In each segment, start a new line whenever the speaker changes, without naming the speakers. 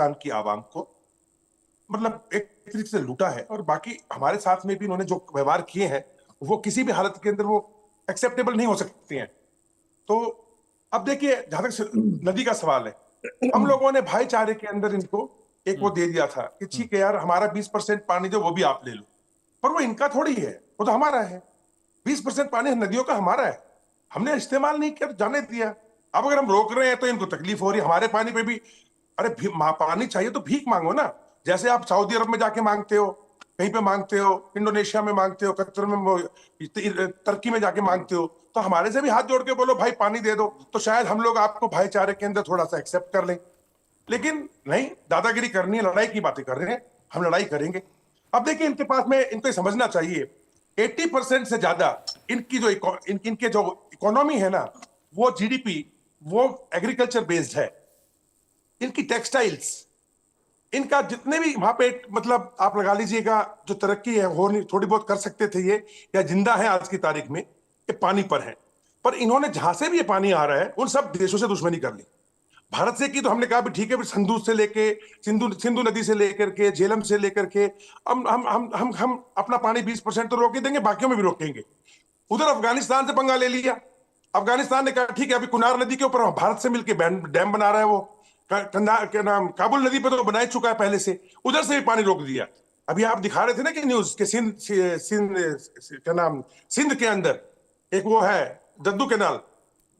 पाकिस्तान की आवाम को मतलब एक तरीके से लूटा है, और बाकी हमारे साथ में भी इन्होंने जो व्यवहार किए हैं वो किसी भी हालत के अंदर वो एक्सेप्टेबल नहीं हो सकते हैं। तो अब देखिए, जहां तक नदी का सवाल है, हम लोगों ने भाईचारे के अंदर इनको एक वो दे दिया था कि ठीक है यार, हमारा 20% पानी जो वो भी आप ले लो, पर वो इनका थोड़ी है, वो तो हमारा है। 20% पानी नदियों का हमारा है, हमने इस्तेमाल नहीं किया तो जाने दिया। अब अगर हम रोक रहे हैं तो इनको तकलीफ हो रही है, हमारे पानी पे भी। अरे पानी चाहिए तो भीख मांगो ना, जैसे आप सऊदी अरब में जाके मांगते हो, कहीं पे मांगते हो, इंडोनेशिया में मांगते हो, कतर में तुर्की में जाके मांगते हो, तो हमारे से भी हाथ जोड़ के बोलो भाई पानी दे दो, तो शायद हम लोग आपको भाईचारे के अंदर थोड़ा सा एक्सेप्ट कर लें। लेकिन नहीं, दादागिरी करनी है, लड़ाई की बातें कर रहे हैं, हम लड़ाई करेंगे। अब देखिए, इनके पास में, इनको ये समझना चाहिए, 80% से ज्यादा इनकी जो इनके जो इकोनॉमी है ना, वो जीडीपी, वो एग्रीकल्चर बेस्ड है। इनकी टेक्सटाइल्स, इनका जितने भी वहां पे मतलब आप लगा लीजिएगा, जो तरक्की है हो नहीं, थोड़ी बहुत कर सकते थे ये, या जिंदा है आज की तारीख में, ये पानी पर है। पर इन्होंने जहां से भी ये पानी आ रहा है उन सब देशों से दुश्मनी कर ली। भारत से की तो हमने कहा भी ठीक है, फिर सिंधु से लेके, सिंधु सिंधु नदी से लेकर के, झेलम से लेकर के, हम अपना पानी 20% तो रोक ही देंगे, बाकियों में भी रोकेंगे। उधर अफगानिस्तान से पंगा ले लिया। अफगानिस्तान ने कहा ठीक है, अभी कुनार नदी के ऊपर भारत से मिलकर डैम बना रहा है वो, कंधा क्या नाम, काबुल नदी पे तो बना ही चुका है पहले से, उधर से भी पानी रोक दिया। अभी आप दिखा रहे थे ना कि न्यूज के सिंध सिंध क्या नाम, सिंध के अंदर एक वो है दद्दू कैनाल।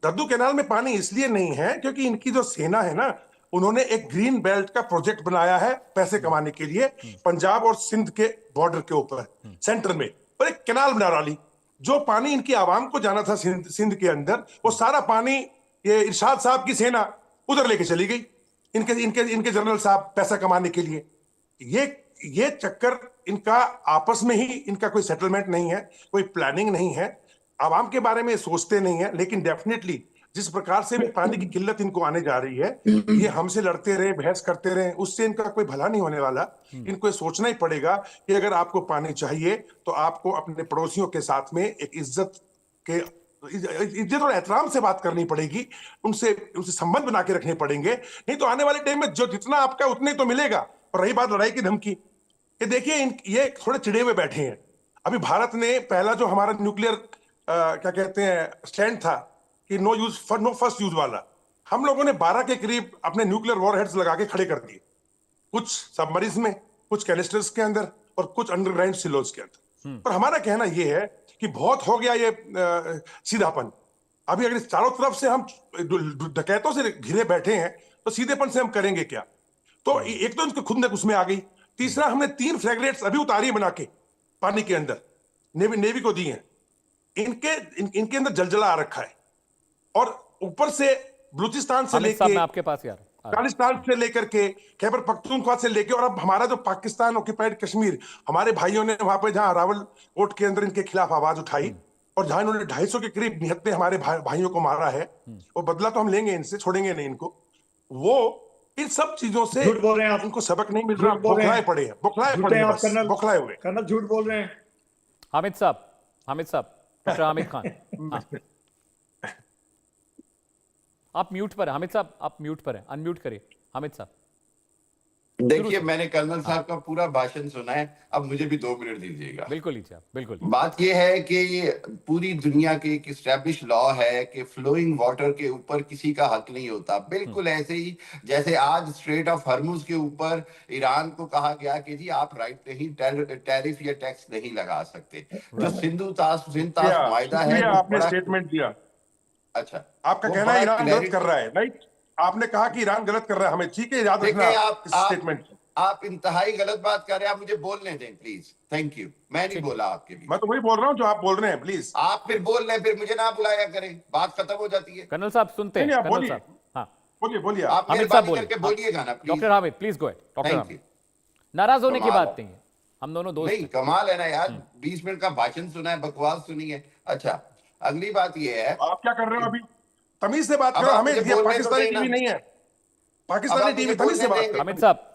दद्दू कैनाल में पानी इसलिए नहीं है क्योंकि इनकी जो सेना है ना, उन्होंने एक ग्रीन बेल्ट का प्रोजेक्ट बनाया है पैसे कमाने के लिए, पंजाब और सिंध के बॉर्डर के ऊपर सेंटर में, और एक कैनाल बना डाली। जो पानी इनकी आवाम को जाना था सिंध के अंदर, वो सारा पानी ये इरशाद साहब की सेना उधर लेके चली गई, इनके इनके इनके जनरल साहब पैसा कमाने के लिए। ये ये चक्कर इनका आपस में ही, इनका कोई सेटलमेंट नहीं है, कोई प्लानिंग नहीं है, आवाम के बारे में सोचते नहीं है। लेकिन डेफिनेटली जिस प्रकार से भी पानी की किल्लत इनको आने जा रही है, ये हमसे लड़ते रहे, बहस करते रहे, उससे इनका कोई भला नहीं होने वाला। इनको ये सोचना ही पड़ेगा कि अगर आपको पानी चाहिए तो आपको अपने पड़ोसियों के साथ में एक इज्जत और एहतराम से बात करनी पड़ेगी, उनसे उनसे संबंध बना के रखने पड़ेंगे। नहीं तो आने वाले टाइम में जो जितना आपका उतने तो मिलेगा। और रही बात लड़ाई की धमकी, ये देखिए, ये थोड़े चिड़े हुए बैठे हैं। अभी भारत ने पहला जो हमारा न्यूक्लियर क्या कहते हैं स्टैंड था कि no use for no first use वाला, हम लोगों ने 12 के करीब अपने न्यूक्लियर वॉरहेड्स लगा के खड़े कर दिए, कुछ सबमरीज में, कुछ कैनिस्टर्स के अंदर, और कुछ अंडरग्राउंड सिलोज के अंदर। पर हमारा कहना यह है कि बहुत हो गया ये सीधापन। अभी अगर चारों तरफ से हम डकैतों से घिरे बैठे हैं तो सीधेपन से हम करेंगे क्या? तो एक तो इनको खुद ने उसमें आ गई। तीसरा, हमने 3 फ्रैगरेट्स अभी उतारी बना के पानी के अंदर, नेवी को दी हैं। इनके अंदर जलजला आ रखा है, और ऊपर से बलूचिस्तान से लेके,
आपके पास यार,
अफगानिस्तान से लेकर के, खैबर पख्तूनख्वा से लेके, और अब हमारा जो पाकिस्तान ऑक्यूपाइड कश्मीर, हमारे भाइयों ने वहां पे जहां रावलकोट के अंदर इनके खिलाफ आवाज उठाई, और जहां इन्होंने 250 के करीब निहत्ते हमारे भाइयों को मारा है, वो बदला तो हम लेंगे, इनसे छोड़ेंगे नहीं इनको। वो इन सब चीजों से
झूठ बोल रहे हैं आप,
इनको सबक नहीं मिल रहा, बौखलाए पड़े हैं, बौखलाए पड़े हैं, बस बौखलाए हुए।
कर्नल झूठ बोल रहे हैं।
हामिद साहब, डॉक्टर हामिद खान, आप म्यूट पर हैं। हामिद साहब आप म्यूट पर हैं, अनम्यूट करिए हामिद साहब।
देखिए, मैंने कर्नल साहब का पूरा भाषण सुना है, अब मुझे भी 2 मिनट दीजिएगा।
बिल्कुल लीजिए आप, बिल्कुल।
बात यह है कि पूरी दुनिया के एक एस्टैब्लिश लॉ है कि फ्लोइंग वाटर के ऊपर किसी का हक नहीं होता। बिल्कुल ऐसे ही जैसे आज स्ट्रेट ऑफ हॉर्मुज के ऊपर ईरान को कहा गया कि जी आप राइट नहीं, टैरिफ या टैक्स नहीं लगा सकते। जो सिंध तास मायदा है,
आपने स्टेटमेंट दिया।
अच्छा,
आपका कहना है ईरान गलत कर रहा है, राइट? आपने कहा कि ईरान गलत कर रहा है, हमें ठीक है याद रखना स्टेटमेंट।
आप इंतहाई गलत बात कर रहे हैं, आप मुझे बोलने दें प्लीज। Thank you. मैं नहीं बोला आपके भी,
मैं तो वही बोल रहा हूँ जो आप बोल रहे हैं, प्लीज।
आप फिर बोल रहे हैं, फिर मुझे ना बुलाया करें, बात खत्म हो जाती है।
कर्नल साहब सुनते हैं, कर्नल साहब। हाँ
बोलिए
आप मेहरबानी करके बोलिएगा ना please.
Doctor Hamid please go ahead. Doctor Hamid, नाराज होने की बात नहीं है, हम दोनों दोस्त
नहीं, कमाल है ना यार, 20 मिनट का भाषण सुना है, बकवास सुनी है। अच्छा, अगली बात ये है,
आप क्या कर रहे हो अभी? तमीज से बात करो, हमें पाकिस्तानी टीवी नहीं है, पाकिस्तानी टीवी, तमीज से बात करो।
हामिद साहब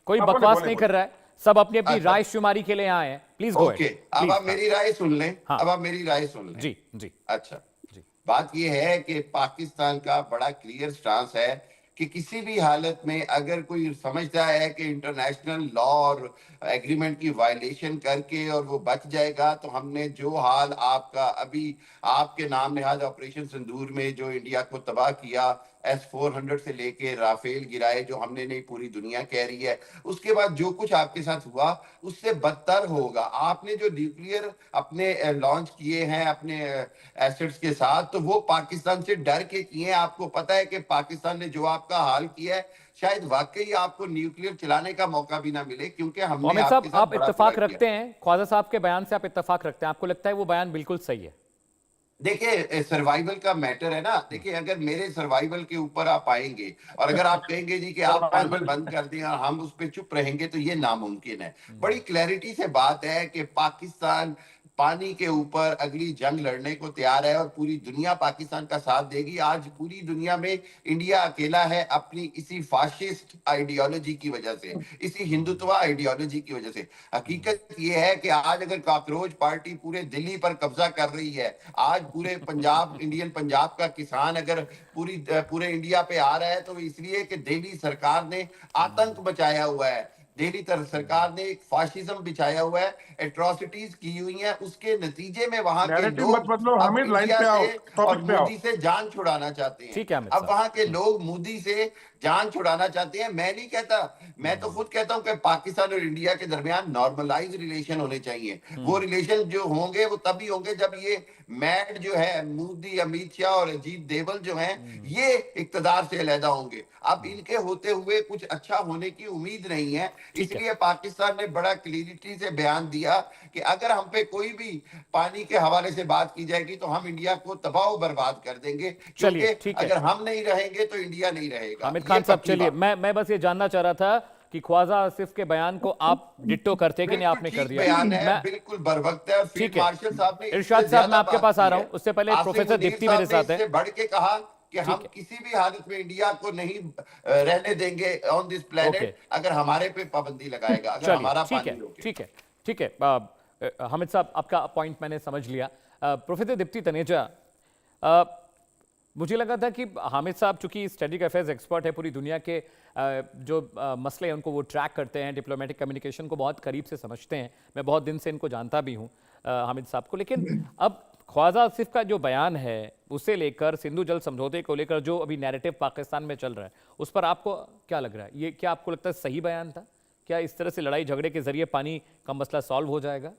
कोई बकवास नहीं कर रहा है, सब अपनी अपनी राय शुमारी के लिए आए हैं, प्लीज गो अहेड।
अब आप मेरी राय सुन लें। अब आप मेरी राय सुन लें।
जी जी।
अच्छा जी, बात यह है कि पाकिस्तान का बड़ा क्लियर स्टांस है कि किसी भी हालत में अगर कोई समझता है कि इंटरनेशनल लॉ और एग्रीमेंट की वायलेशन करके और वो बच जाएगा, तो हमने जो हाल आपका अभी आपके नाम नेहाद ऑपरेशन सिंदूर में जो इंडिया को तबाह किया, S-400 से लेके राफेल गिराए, जो हमने नहीं पूरी दुनिया कह रही है, उसके बाद जो कुछ आपके साथ हुआ उससे बदतर होगा। आपने जो न्यूक्लियर अपने लॉन्च किए हैं अपने एसेट्स के साथ, तो वो पाकिस्तान से डर के किए। आपको पता है कि पाकिस्तान ने जो आपका हाल किया है, शायद वाकई आपको न्यूक्लियर चलाने का मौका भी ना मिले, क्योंकि हमने
मोमिन
आपके
साहब,
साथ
आप
बड़ा बुरा
इत्तेफाक
किया।
रखते हैं ख्वाजा साहब के बयान से? आप इत्तेफाक रखते हैं? आपको लगता है वो बयान बिल्कुल सही है?
देखिए, सर्वाइवल का मैटर है ना। देखिए, अगर मेरे सर्वाइवल के ऊपर आप आएंगे और अगर आप कहेंगे जी कि आप पानी बंद कर दें और हम उस पे चुप रहेंगे, तो ये नामुमकिन है। बड़ी क्लैरिटी से बात है कि पाकिस्तान पानी के ऊपर अगली जंग लड़ने को तैयार है और पूरी दुनिया पाकिस्तान का साथ देगी। आज पूरी दुनिया में इंडिया अकेला है अपनी इसी फाशिस्ट आइडियोलॉजी की वजह से, इसी हिंदुत्व आइडियोलॉजी की वजह से। हकीकत ये है कि आज अगर कॉकरोच पार्टी पूरे दिल्ली पर कब्जा कर रही है, आज पूरे पंजाब, इंडियन पंजाब का किसान अगर पूरे इंडिया पे आ रहा है, तो इसलिए कि दिल्ली सरकार ने आतंक मचाया हुआ है, दिल्ली सरकार ने एक फाशिज्म बिछाया हुआ है, एट्रोसिटीज की हुई हैं, उसके नतीजे में वहां के
नैरेटिव मत
लोग
बदलो
अब
हामिद, लाइन
इंडिया
पे आओ,
से और
टॉपिक पे आओ।
मोदी से जान छुड़ाना चाहते हैं।
ठीक है अमित
अब
साहब।
वहां के लोग मोदी से जान छुड़ाना चाहते हैं। मैं नहीं कहता, मैं तो खुद कहता हूं कि पाकिस्तान और इंडिया के दरमियान नॉर्मलाइज रिलेशन होने चाहिए। वो रिलेशन जो होंगे वो तभी होंगे जब ये मैड जो है मोदी, अमित शाह और अजीत देवल जो हैं, ये इक्तदार से अलहदा होंगे। अब इनके होते हुए कुछ अच्छा होने की उम्मीद नहीं है।
ठीक है।
इसलिए पाकिस्तान ने बड़ा क्लियरिटी से बयान दिया कि अगर हम पे कोई भी पानी के हवाले से बात की जाएगी तो हम इंडिया को तबाह बर्बाद कर देंगे,
चलिए,
क्योंकि
ठीक है।
अगर हम नहीं रहेंगे तो इंडिया नहीं रहेगा।
हामिद
ये
खान साहब,
पक्की
चलिए,
बात।
मैं बस ये जानना चाह रहा था कि ख्वाजा आसिफ के बयान को आप डिट्टो करते कि नहीं?
बिल्कुल
आपने कर
ठीक
दिया?
बयान है,
मैं
बिल्कुल बरवक्त है। और फील्ड
ठीक है।
मार्शल साहब ने
इरशाद
इससे
साहब, मैं
ज्यादा
आपके
बात
पास आ
की
रहा
है।
हूं, उससे पहले
आसिम
प्रोफेसर
मुनीर
दीप्ति
साहब
मेरे
ने
साथ है।
इससे बढ़ के कहा कि
ठीक
हम
है।
किसी भी हालत में इंडिया को नहीं रहने देंगे ऑन दिस
ओके।
प्लेनेट अगर हमारे पे पाबंदी लगाएगा, अगर
चलिए,
हमारा
ठीक है,
पानी रोके।
ठीक है, ठीक है। हामिद साहब, आपका पॉइंट मैंने समझ लिया। प्रोफेसर दीप्ति तनेजा, अ, मुझे लगा था कि हामिद साहब चूंकि स्ट्रेटेजिक अफेयर्स एक्सपर्ट है, पूरी दुनिया के जो मसले हैं उनको वो ट्रैक करते हैं, डिप्लोमेटिक कम्युनिकेशन को बहुत करीब से समझते हैं। मैं बहुत दिन से इनको जानता भी हूँ हामिद साहब को। लेकिन अब ख्वाजा आसिफ का जो बयान है, उसे लेकर सिंधु जल समझौते को लेकर जो अभी नैरेटिव पाकिस्तान में चल रहा है, उस पर आपको क्या लग रहा है? ये क्या आपको लगता है सही बयान था? क्या इस तरह से लड़ाई झगड़े के जरिए पानी का मसला सॉल्व हो जाएगा?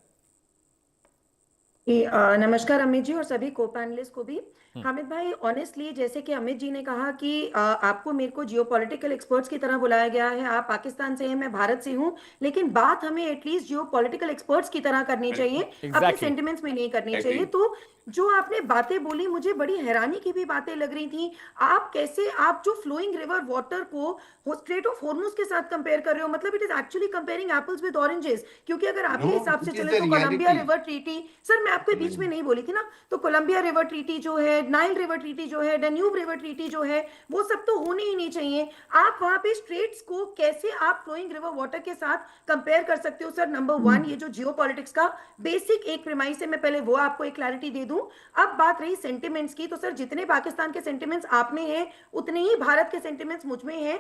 नमस्कार अमित जी और सभी को पैनलिस्ट को भी। हामिद भाई, ऑनेस्टली जैसे कि अमित जी ने कहा कि आपको मेरे को जियोपॉलिटिकल एक्सपर्ट्स की तरह बुलाया गया है, आप पाकिस्तान से हैं, मैं भारत से हूं, लेकिन बात हमें एटलीस्ट जियोपॉलिटिकल एक्सपर्ट्स की तरह करनी चाहिए, अपने
एग्जैक्टली।
सेंटिमेंट्स में नहीं करनी चाहिए।
एग्री।
तो जो आपने बातें बोली मुझे बड़ी हैरानी की भी बातें लग रही थी। आप कैसे, आप जो फ्लोइंग रिवर वाटर को स्ट्रेट ऑफ हॉर्मुज के साथ कंपेयर कर रहे हो, मतलब it is actually comparing apples with oranges. क्योंकि अगर आपके
नो,
हिसाब से
इट इज
चले
द
तो Columbia
reality.
River treaty, sir मैं आपके बीच में नहीं बोली थी ना, तो कोलंबिया रिवर ट्रीटी जो है, नाइल रिवर ट्रीटी जो है, डेन्यूब रिवर ट्रीटी जो है, वो सब तो होने ही नहीं चाहिए। आप वहां पे स्ट्रेट्स को कैसे आप फ्लोइंग रिवर वाटर के साथ कंपेयर कर सकते हो? सर नंबर वन, ये जो जियोपॉलिटिक्स का बेसिक एक प्रेमाइस है, मैं पहले वो आपको एक क्लैरिटी दे दूं। अब बात रही सेंटिमेंट्स की, तो सर जितने पाकिस्तान के सेंटिमेंट्स आप में हैं, उतने ही भारत के सेंटिमेंट्स मुझ में हैं।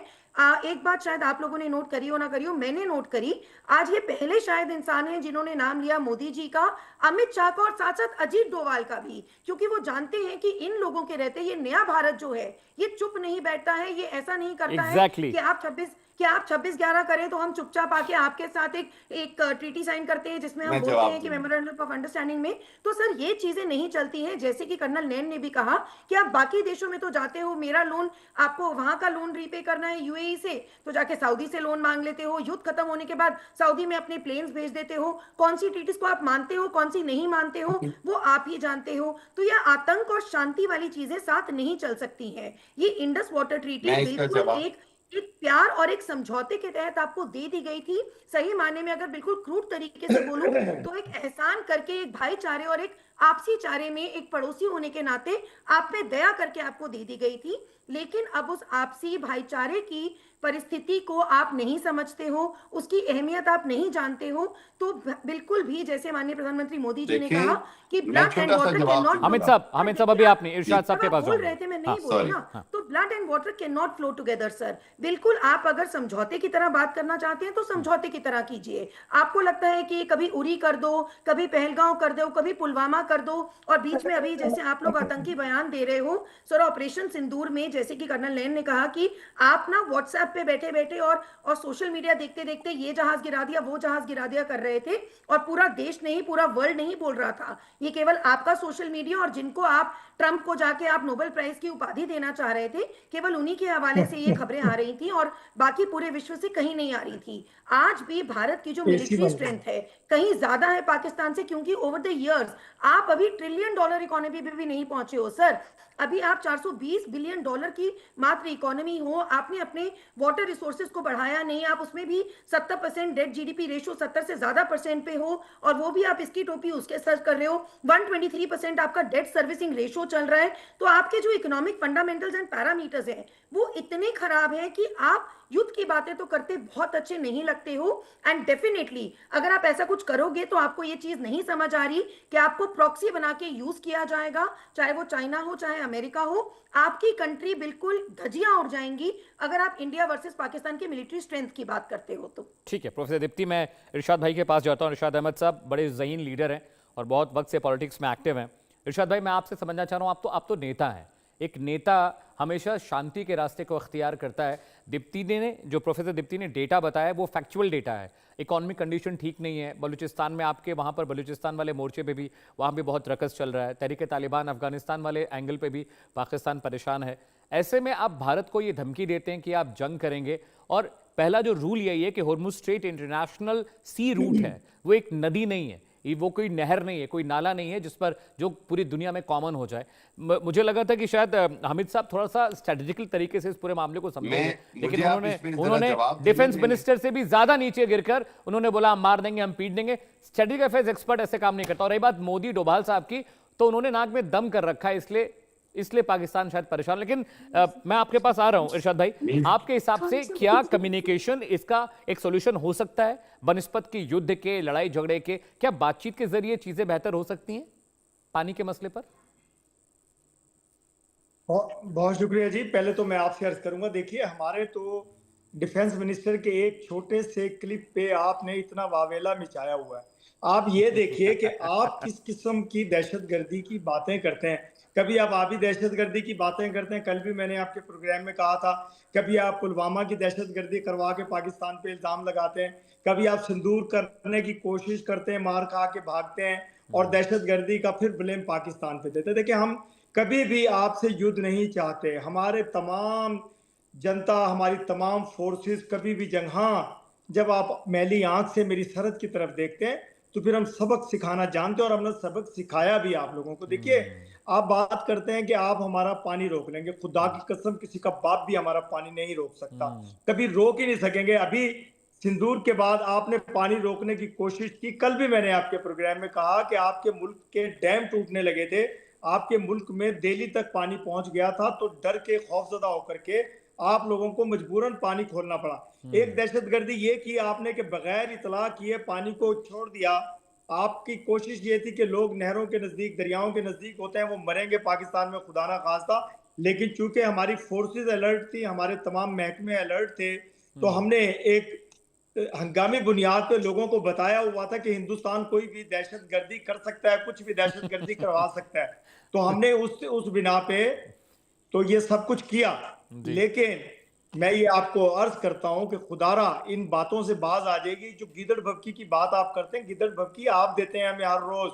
एक बात शायद आप लोगों ने नोट करी हो ना करी हो, मैंने नोट करी। आज ये पहले शायद इंसान हैं जिन्होंने नाम लिया मोदी जी का, अमित शाह का और साथ साथ अजीत डोभाल का भी, क्योंकि वो जानते हैं कि इन लोगों के रहते ये नया भारत जो है ये चुप नहीं बैठता है, ये ऐसा नहीं करता
Exactly.
है कि आप 26/11 करें तो हम चुपचाप आके आपके साथ एक ट्रीटी साइन करते हैं जिसमें हम
मैं
बोलते
जवाब
हैं कि
दूंगा।
मेमोरेंडम ऑफ अंडरस्टैंडिंग में। तो सर ये चीजें नहीं चलती हैं। जैसे कि कर्नल नैन ने भी कहा कि आप बाकी देशों में तो जाते हो, मेरा लोन, आपको वहां का लोन रीपे करना है यूएई से, तो जाके सऊदी से लोन मांग लेते हो, युद्ध खत्म होने के बाद सऊदी में अपने प्लेन्स भेज देते हो। कौन सी ट्रीटीज को आप मानते हो, कौन सी नहीं मानते हो, वो आप ही जानते हो। तो यह आतंक और शांति वाली चीजें साथ नहीं चल सकती हैं। ये इंडस वाटर ट्रीटी
मैं इसका
बिल्कुल
जवाब
एक प्यार और एक समझौते के तहत आपको दे दी गई थी। सही मायने में अगर बिल्कुल क्रूड तरीके से बोलूं तो एक एहसान करके, एक भाईचारे और एक आपसी चारे में एक पड़ोसी होने के नाते आप पे दया करके आपको दे दी गई थी, लेकिन अब उस आपसी भाईचारे की परिस्थिति को आप नहीं समझते हो, उसकी अहमियत आप नहीं जानते हो, तो बिल्कुल भी जैसे माननीय प्रधानमंत्री मोदी जी ने
देखिए,
कहा कि
मैं
ब्लड एंड
छोटा सा
वाटर
जवाब
कैन नॉट
दूंगा।
हामिद साहब अभी आपने इरशाद साहब के पास
बोल
जाऊंगा।
रहे थे, मैं
हाँ,
नहीं बोली
सॉरी।
ना, तो blood and water can not flow together sir. बिल्कुल आप अगर समझौते की तरह बात करना चाहते हैं तो समझौते की तरह कीजिए। आपको लगता है कि कभी उरी कर दो, कभी पहलगांव कर दो, कभी पुलवामा कर दो, और बीच में अभी जैसे आप लोग आतंकी बयान दे रहे हो सर, ऑपरेशन सिंदूर में जैसे कि कर्नल नैन ने कहा कि आप ना व्हाट्सएप पे बैठे बैठे और सोशल मीडिया देखते देखते ये जहाज गिरा दिया, वो जहाज गिरा दिया कर रहे थे, और पूरा देश नहीं, पूरा वर्ल्ड नहीं बोल रहा था, ये केवल आपका सोशल मीडिया, और जिनको आप ट्रंप को जाके आप नोबेल प्राइज की उपाधि देना चाह रहे थे, केवल उन्हीं के हवाले से ये खबरें आ रही थी, और बाकी पूरे विश्व से कहीं नहीं आ रही थी। आज भी भारत की जो मिलिट्री स्ट्रेंथ है कहीं ज्यादा है पाकिस्तान से, क्योंकि ओवर द इयर्स आप अभी $1 ट्रिलियन इकोनॉमी पे भी नहीं पहुंचे हो सर। अभी आप $420 बिलियन की मात्र इकोनॉमी हो, आपने अपने वाटर रिसोर्सेज को बढ़ाया नहीं, आप उसमें भी 70% डेट जीडीपी रेशो 70 से ज्यादा परसेंट पे हो, और वो भी आप इसकी टोपी उसके सर्च कर रहे हो, 123% आपका डेट सर्विसिंग रेशो चल रहा है। तो आपके जो इकोनॉमिक फंडामेंटल्स एंड पैरामीटर्स हैं वो इतने खराब हैं कि आप युद्ध की बातें तो करते बहुत अच्छे नहीं लगते हो, एंड डेफिनेटली अगर आप ऐसा कुछ करोगे तो आपको ये चीज नहीं समझ आ रही कि आपको प्रॉक्सी बना के यूज किया जाएगा, चाहे वो चाइना हो चाहे अमेरिका हो, आपकी कंट्री बिल्कुल धजियां उड़ जाएंगी अगर आप इंडिया वर्सेस पाकिस्तान की मिलिट्री स्ट्रेंथ की बात करते हो तो।
ठीक है प्रोफेसर दीप्ति, मैं इरशाद भाई के पास जाता हूँ। इरशाद अहमद साहब बड़े ज़हीन लीडर हैं और बहुत वक्त से पॉलिटिक्स में एक्टिव हैं। इरशाद भाई, मैं आपसे समझना चाह रहा हूँ, आप तो नेता हैं, एक नेता हमेशा शांति के रास्ते को अख्तियार करता है। दीप्ति ने जो प्रोफेसर दीप्ति ने डेटा बताया वो फैक्चुअल डेटा है। इकोनॉमिक कंडीशन ठीक नहीं है बलूचिस्तान में, आपके वहाँ पर बलूचिस्तान वाले मोर्चे पे भी वहाँ भी बहुत रकस चल रहा है। तहरीक तालिबान अफगानिस्तान वाले एंगल पे भी पाकिस्तान परेशान है। ऐसे में आप भारत को ये धमकी देते हैं कि आप जंग करेंगे, और पहला जो रूल यही है कि होर्मुज स्ट्रेट इंटरनेशनल सी रूट है, वो एक नदी नहीं है, वो कोई नहर नहीं है, कोई नाला नहीं है जिस पर जो पूरी दुनिया में कॉमन हो जाए। मुझे लगा था कि शायद हामिद साहब थोड़ा सा स्ट्रेटेजिकल तरीके से इस पूरे मामले को समझेंगे, लेकिन उन्होंने डिफेंस मिनिस्टर से भी ज्यादा नीचे गिरकर उन्होंने बोला हम मार देंगे, हम पीट देंगे। स्ट्रेटेजिक अफेयर्स एक्सपर्ट ऐसे काम नहीं करता। और रही बात मोदी डोभाल साहब की, तो उन्होंने नाक में दम कर रखा है, इसलिए पाकिस्तान शायद परेशान। लेकिन मैं आपके पास आ रहा हूं इरशाद भाई, आपके हिसाब से क्या कम्युनिकेशन इसका एक सॉल्यूशन हो सकता है बनिस्बत की युद्ध के, लड़ाई झगड़े के? क्या बातचीत के जरिए चीजें बेहतर हो सकती हैं पानी के मसले पर?
बहुत शुक्रिया जी। पहले तो मैं आपसे अर्ज करूंगा, देखिए हमारे तो डिफेंस मिनिस्टर के एक छोटे से क्लिप पे आपने इतना वावेला मचाया हुआ है। आप ये देखिए कि आप किस किस्म की दहशतगर्दी की बातें करते हैं। कभी आप आबी दहशतगर्दी की बातें करते हैं, कल भी मैंने आपके प्रोग्राम में कहा था। कभी आप पुलवामा की दहशतगर्दी करवा के पाकिस्तान पे इल्जाम लगाते हैं, कभी आप सिंदूर करने की कोशिश करते हैं, मार खा के भागते हैं और दहशतगर्दी का फिर ब्लेम पाकिस्तान पे देते हैं। देखिए हम कभी भी आपसे युद्ध नहीं चाहते। हमारे तमाम जनता, हमारी तमाम फोर्सेस कभी भी जंग, हाँ जब आप मैली आंख से मेरी सरहद की तरफ देखते हैं तो फिर हम सबक सिखाना जानते हैं, और हमने सबक सिखाया भी आप लोगों को। देखिए आप बात करते हैं कि आप हमारा पानी रोक लेंगे, खुदा की कसम किसी का बाप भी हमारा पानी नहीं रोक सकता, कभी रोक ही नहीं सकेंगे। अभी सिंदूर के बाद आपने पानी रोकने की कोशिश की, कल भी मैंने आपके प्रोग्राम में कहा कि आपके मुल्क के डैम टूटने लगे थे, आपके मुल्क में दिल्ली तक पानी पहुंच गया था, तो डर के खौफजदा होकर के आप लोगों को मजबूरन पानी खोलना पड़ा। एक दहशतगर्दी ये की आपने कि बगैर इतला किए पानी को छोड़ दिया। आपकी कोशिश ये थी कि लोग नहरों के नजदीक, दरियाओं के नजदीक होते हैं, वो मरेंगे पाकिस्तान में खुदा ना खास्ता। लेकिन चूंकि हमारी फोर्सेस अलर्ट थी, हमारे तमाम महकमे अलर्ट थे, तो हमने एक हंगामी बुनियाद पे लोगों को बताया हुआ था कि हिंदुस्तान कोई भी दहशतगर्दी कर सकता है, कुछ भी दहशतगर्दी करवा सकता है। तो हमने उस बिना पे तो ये सब कुछ किया। लेकिन मैं ये आपको अर्ज करता हूं कि खुदारा इन बातों से बाज आ जाएगी। जो गिदड़ भभकी की बात आप करते हैं, गिदड़ भभकी आप देते हैं हमें हर रोज,